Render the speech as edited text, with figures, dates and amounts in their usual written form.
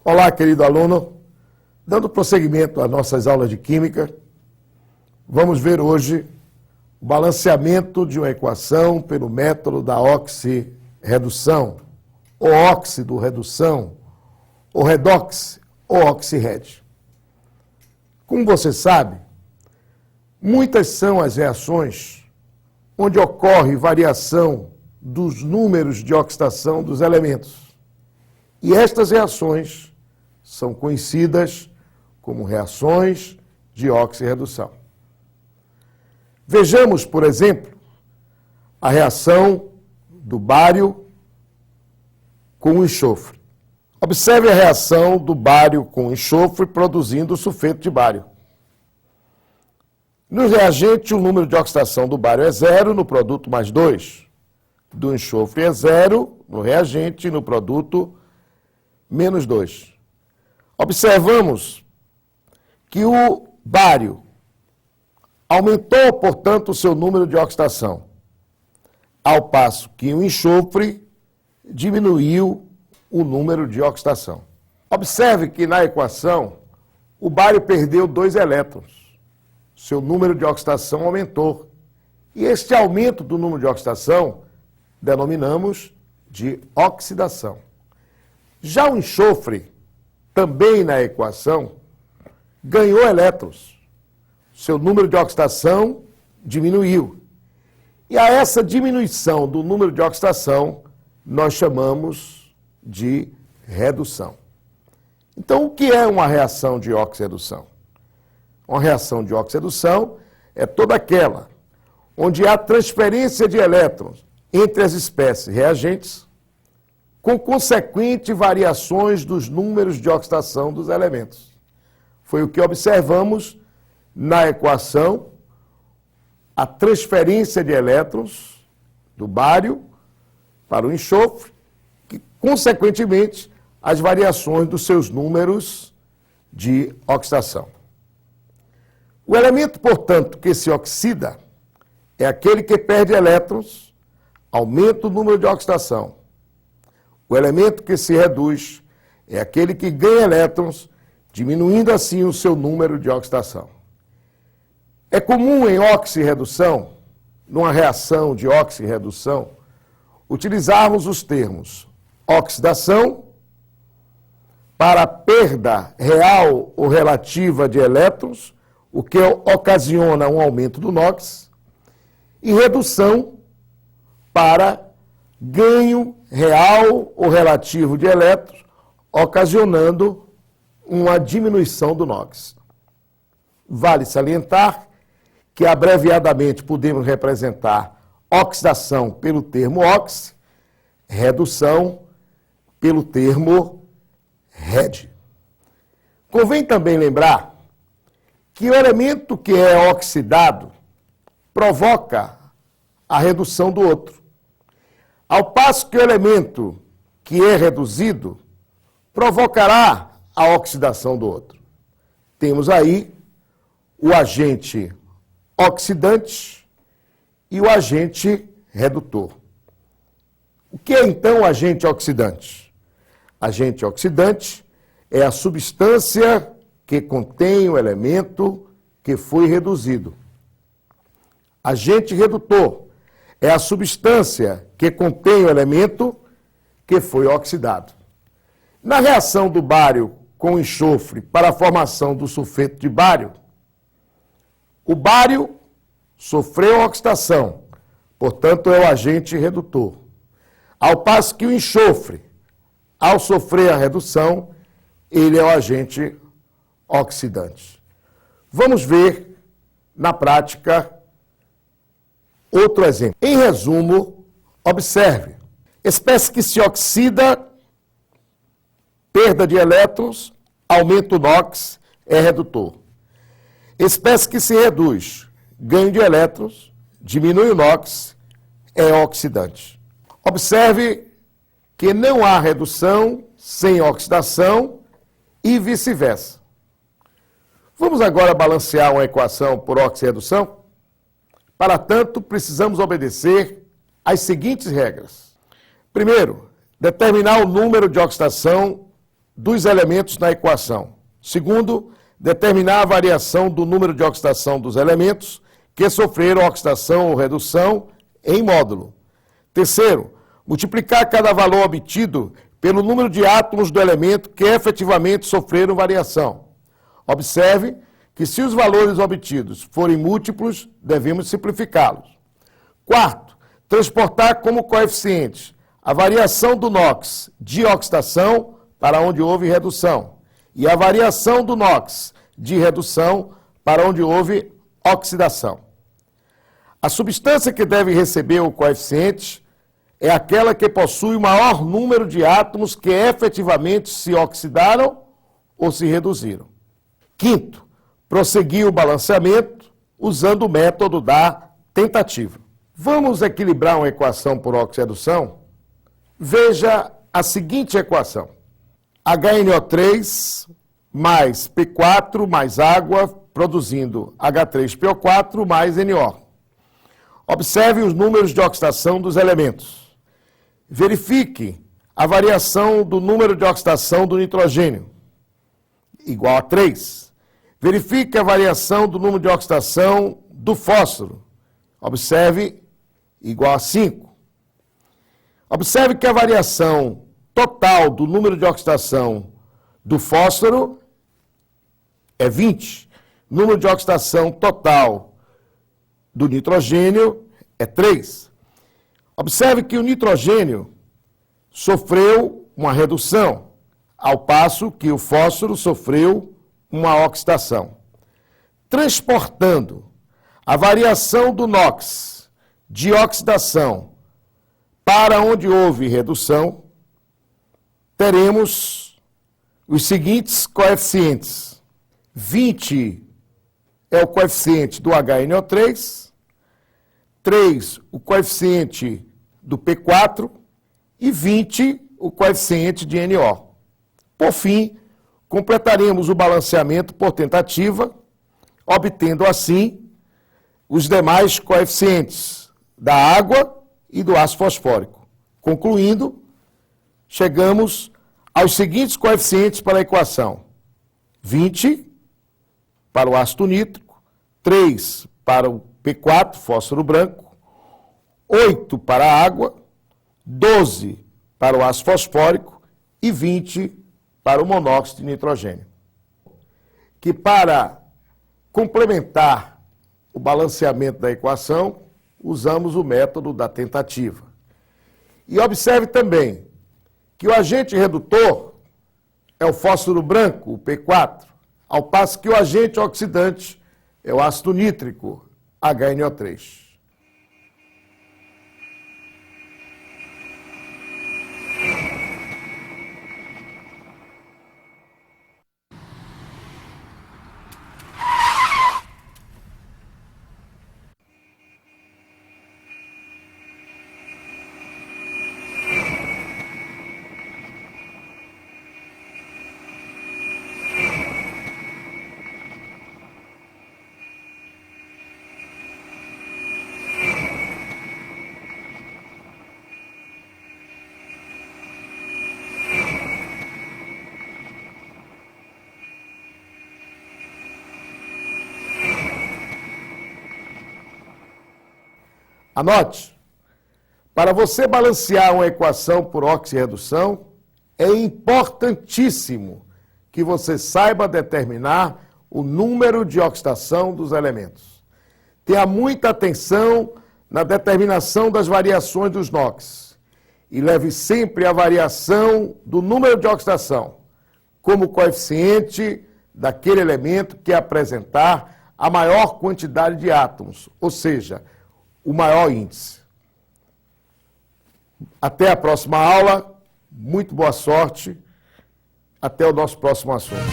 Olá, querido aluno. Dando prosseguimento às nossas aulas de Química, vamos ver hoje o balanceamento de uma equação pelo método da oxirredução, ou óxido-redução, ou redox, ou oxirred. Como você sabe, muitas são as reações onde ocorre variação dos números de oxidação dos elementos. E estas reações são conhecidas como reações de oxirredução. Vejamos, por exemplo, a reação do bário com o enxofre. Observe a reação do bário com o enxofre produzindo o sulfeto de bário. No reagente, o número de oxidação do bário é 0, no produto mais 2. Do enxofre é 0, no reagente, no produto menos 2. Observamos que o bário aumentou, portanto, o seu número de oxidação, ao passo que o enxofre diminuiu o número de oxidação. Observe que na equação o bário perdeu 2 elétrons. Seu número de oxidação aumentou. E este aumento do número de oxidação denominamos de oxidação. Já o enxofre, também na equação, ganhou elétrons. Seu número de oxidação diminuiu. E a essa diminuição do número de oxidação, nós chamamos de redução. Então, o que é uma reação de oxirredução? Uma reação de oxirredução é toda aquela onde há transferência de elétrons entre as espécies reagentes, com consequente variações dos números de oxidação dos elementos. Foi o que observamos na equação, a transferência de elétrons do bário para o enxofre, que, consequentemente, as variações dos seus números de oxidação. O elemento, portanto, que se oxida é aquele que perde elétrons, aumenta o número de oxidação. O elemento que se reduz é aquele que ganha elétrons, diminuindo assim o seu número de oxidação. É comum em oxirredução, numa reação de oxirredução, utilizarmos os termos oxidação para perda real ou relativa de elétrons, o que ocasiona um aumento do NOx, e redução para ganho real ou relativo de elétrons, ocasionando uma diminuição do NOx. Vale salientar que abreviadamente podemos representar oxidação pelo termo ox, redução pelo termo red. Convém também lembrar que o elemento que é oxidado provoca a redução do outro, ao passo que o elemento que é reduzido provocará a oxidação do outro. Temos aí o agente oxidante e o agente redutor. O que é então o agente oxidante? Agente oxidante é a substância que contém o elemento que foi reduzido. Agente redutor é a substância que contém o elemento que foi oxidado. Na reação do bário com enxofre para a formação do sulfeto de bário, o bário sofreu oxidação, portanto é o agente redutor. Ao passo que o enxofre, ao sofrer a redução, ele é o agente oxidante. Vamos ver na prática outro exemplo. Em resumo, observe: espécie que se oxida, perda de elétrons, aumento do NOx, é redutor. Espécie que se reduz, ganho de elétrons, diminui o NOx, é oxidante. Observe que não há redução sem oxidação e vice-versa. Vamos agora balancear uma equação por oxirredução? Para tanto, precisamos obedecer às seguintes regras. Primeiro, determinar o número de oxidação dos elementos na equação. Segundo, determinar a variação do número de oxidação dos elementos que sofreram oxidação ou redução em módulo. Terceiro, multiplicar cada valor obtido pelo número de átomos do elemento que efetivamente sofreram variação. Observe que se os valores obtidos forem múltiplos, devemos simplificá-los. Quarto, transportar como coeficientes a variação do NOx de oxidação para onde houve redução e a variação do NOx de redução para onde houve oxidação. A substância que deve receber o coeficiente é aquela que possui o maior número de átomos que efetivamente se oxidaram ou se reduziram. Quinto, prosseguir o balanceamento usando o método da tentativa. Vamos equilibrar uma equação por oxidação? Veja a seguinte equação. HNO3 mais P4 mais água produzindo H3PO4 mais NO. Observe os números de oxidação dos elementos. Verifique a variação do número de oxidação do nitrogênio, igual a 3. Verifique a variação do número de oxidação do fósforo. Observe, igual a 5. Observe que a variação total do número de oxidação do fósforo é 20. O número de oxidação total do nitrogênio é 3. Observe que o nitrogênio sofreu uma redução, ao passo que o fósforo sofreu uma oxidação. Transportando a variação do NOx de oxidação para onde houve redução, teremos os seguintes coeficientes. 20 é o coeficiente do HNO3, 3 o coeficiente do P4 e 20 o coeficiente de NO. Por fim, completaremos o balanceamento por tentativa, obtendo assim os demais coeficientes da água e do ácido fosfórico. Concluindo, chegamos aos seguintes coeficientes para a equação: 20 para o ácido nítrico, 3 para o P4, fósforo branco, 8 para a água, 12 para o ácido fosfórico e 20 para o monóxido de nitrogênio. Que para complementar o balanceamento da equação, usamos o método da tentativa. E observe também que o agente redutor é o fósforo branco, o P4, ao passo que o agente oxidante é o ácido nítrico, HNO3. Anote, para você balancear uma equação por oxirredução, é importantíssimo que você saiba determinar o número de oxidação dos elementos. Tenha muita atenção na determinação das variações dos NOx e leve sempre a variação do número de oxidação como coeficiente daquele elemento que apresentar a maior quantidade de átomos, ou seja, o maior índice. Até a próxima aula, muito boa sorte, até o nosso próximo assunto.